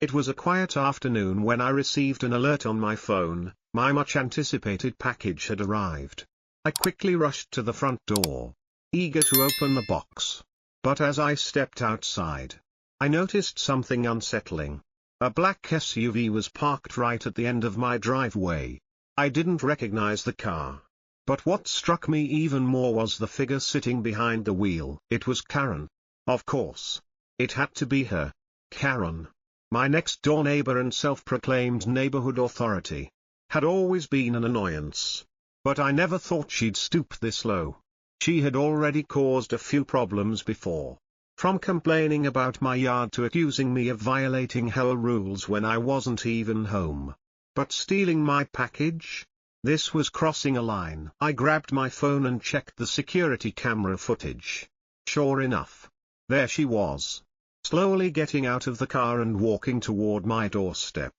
It was a quiet afternoon when I received an alert on my phone. My much-anticipated package had arrived. I quickly rushed to the front door, eager to open the box. But as I stepped outside, I noticed something unsettling. A black SUV was parked right at the end of my driveway. I didn't recognize the car. But what struck me even more was the figure sitting behind the wheel. It was Karen. Of course. It had to be her. Karen, my next-door neighbor and self-proclaimed neighborhood authority, had always been an annoyance. But I never thought she'd stoop this low. She had already caused a few problems before. From complaining about my yard to accusing me of violating her rules when I wasn't even home. But stealing my package? This was crossing a line. I grabbed my phone and checked the security camera footage. Sure enough, there she was, slowly getting out of the car and walking toward my doorstep.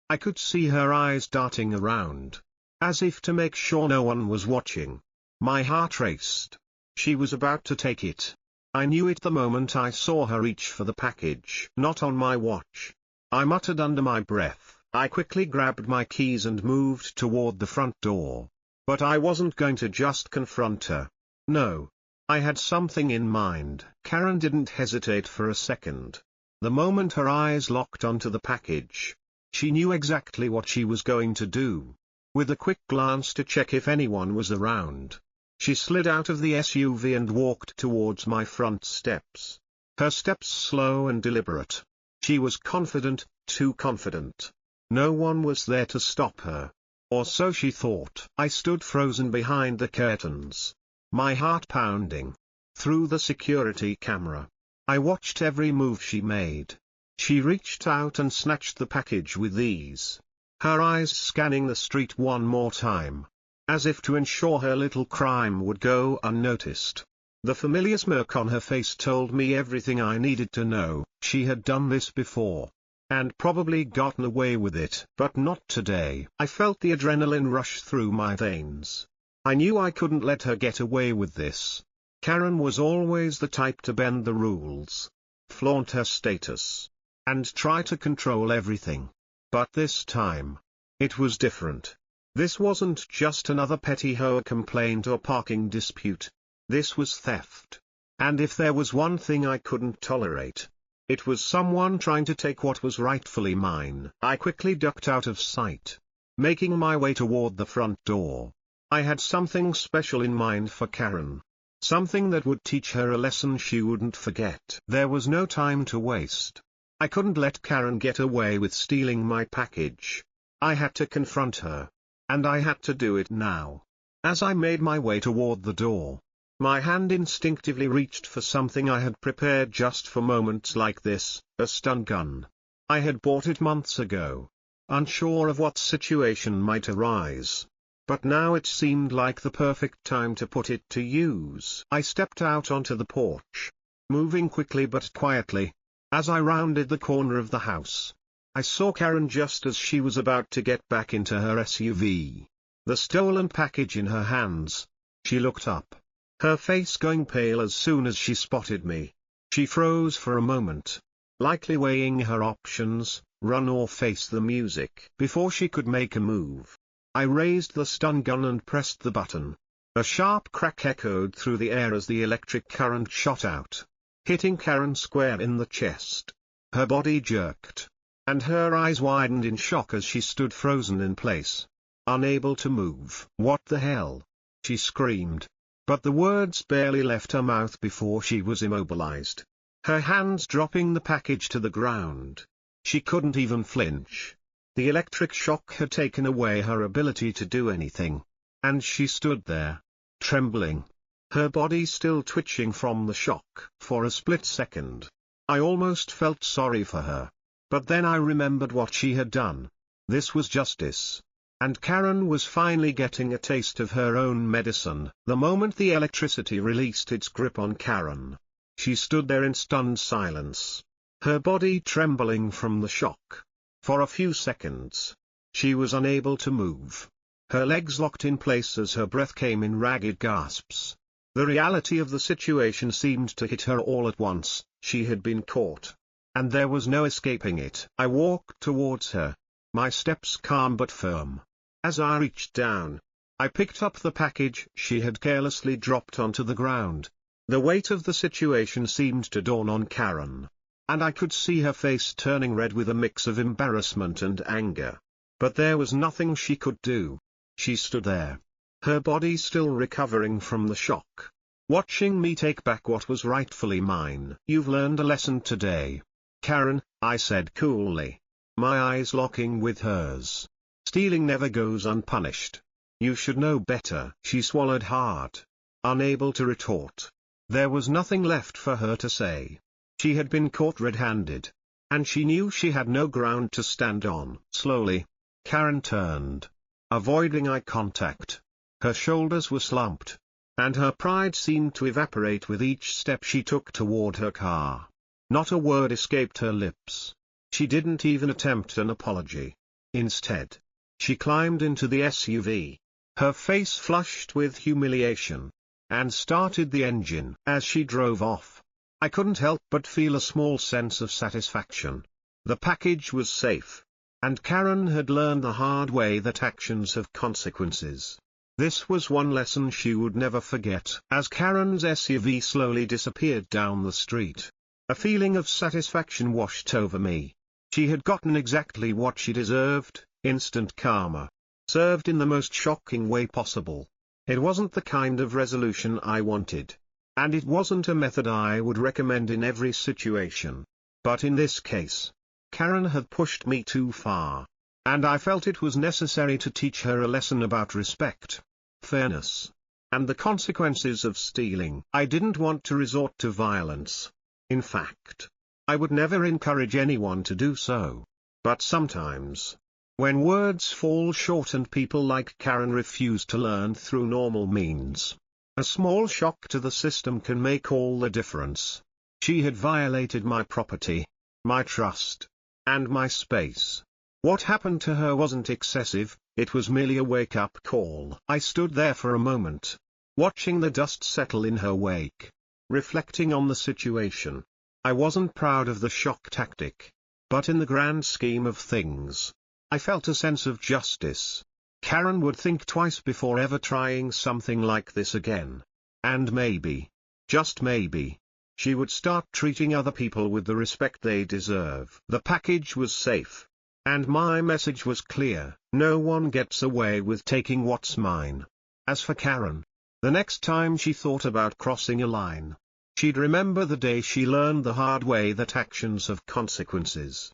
I could see her eyes darting around, as if to make sure no one was watching. My heart raced. She was about to take it. I knew it the moment I saw her reach for the package. Not on my watch. I muttered under my breath. I quickly grabbed my keys and moved toward the front door. But I wasn't going to just confront her. No. I had something in mind. Karen didn't hesitate for a second. The moment her eyes locked onto the package, she knew exactly what she was going to do. With a quick glance to check if anyone was around, she slid out of the SUV and walked towards my front steps. Her steps slow and deliberate. She was confident, too confident. No one was there to stop her. Or so she thought. I stood frozen behind the curtains, my heart pounding. Through the security camera, I watched every move she made. She reached out and snatched the package with ease, her eyes scanning the street one more time, as if to ensure her little crime would go unnoticed. The familiar smirk on her face told me everything I needed to know. She had done this before, and probably gotten away with it. But not today. I felt the adrenaline rush through my veins. I knew I couldn't let her get away with this. Karen was always the type to bend the rules, flaunt her status, and try to control everything. But this time, it was different. This wasn't just another petty hoe complaint or parking dispute. This was theft. And if there was one thing I couldn't tolerate, it was someone trying to take what was rightfully mine. I quickly ducked out of sight, making my way toward the front door. I had something special in mind for Karen. Something that would teach her a lesson she wouldn't forget. There was no time to waste. I couldn't let Karen get away with stealing my package. I had to confront her. And I had to do it now. As I made my way toward the door, my hand instinctively reached for something I had prepared just for moments like this, a stun gun. I had bought it months ago, unsure of what situation might arise. But now it seemed like the perfect time to put it to use. I stepped out onto the porch, moving quickly but quietly. As I rounded the corner of the house, I saw Karen just as she was about to get back into her SUV, the stolen package in her hands. She looked up, her face going pale as soon as she spotted me. She froze for a moment, likely weighing her options, run or face the music. Before she could make a move, I raised the stun gun and pressed the button. A sharp crack echoed through the air as the electric current shot out, hitting Karen square in the chest. Her body jerked, and her eyes widened in shock as she stood frozen in place, unable to move. "What the hell?" she screamed. But the words barely left her mouth before she was immobilized, her hands dropping the package to the ground. She couldn't even flinch. The electric shock had taken away her ability to do anything, and she stood there, trembling, her body still twitching from the shock. For a split second, I almost felt sorry for her. But then I remembered what she had done. This was justice. And Karen was finally getting a taste of her own medicine. The moment the electricity released its grip on Karen, she stood there in stunned silence, her body trembling from the shock. For a few seconds, she was unable to move. Her legs locked in place as her breath came in ragged gasps. The reality of the situation seemed to hit her all at once. She had been caught. and there was no escaping it. I walked towards her, my steps calm but firm. As I reached down, I picked up the package she had carelessly dropped onto the ground. The weight of the situation seemed to dawn on Karen, and I could see her face turning red with a mix of embarrassment and anger. But there was nothing she could do. She stood there, her body still recovering from the shock, watching me take back what was rightfully mine. "You've learned a lesson today, Karen," I said coolly, my eyes locking with hers. "Stealing never goes unpunished. You should know better." She swallowed hard, unable to retort. There was nothing left for her to say. She had been caught red-handed, and she knew she had no ground to stand on. Slowly, Karen turned, avoiding eye contact. Her shoulders were slumped, and her pride seemed to evaporate with each step she took toward her car. Not a word escaped her lips. She didn't even attempt an apology. Instead, she climbed into the SUV, her face flushed with humiliation, and started the engine. As she drove off, I couldn't help but feel a small sense of satisfaction. The package was safe, and Karen had learned the hard way that actions have consequences. This was one lesson she would never forget. As Karen's SUV slowly disappeared down the street, a feeling of satisfaction washed over me. She had gotten exactly what she deserved, instant karma, served in the most shocking way possible. It wasn't the kind of resolution I wanted, and it wasn't a method I would recommend in every situation. But in this case, Karen had pushed me too far, and I felt it was necessary to teach her a lesson about respect, fairness, and the consequences of stealing. I didn't want to resort to violence. In fact, I would never encourage anyone to do so. But sometimes, when words fall short and people like Karen refuse to learn through normal means, a small shock to the system can make all the difference. She had violated my property, my trust, and my space. What happened to her wasn't excessive, it was merely a wake-up call. I stood there for a moment, watching the dust settle in her wake, reflecting on the situation. I wasn't proud of the shock tactic, but in the grand scheme of things, I felt a sense of justice. Karen would think twice before ever trying something like this again. And maybe, just maybe, she would start treating other people with the respect they deserve. The package was safe, and my message was clear: no one gets away with taking what's mine. As for Karen, the next time she thought about crossing a line, she'd remember the day she learned the hard way that actions have consequences.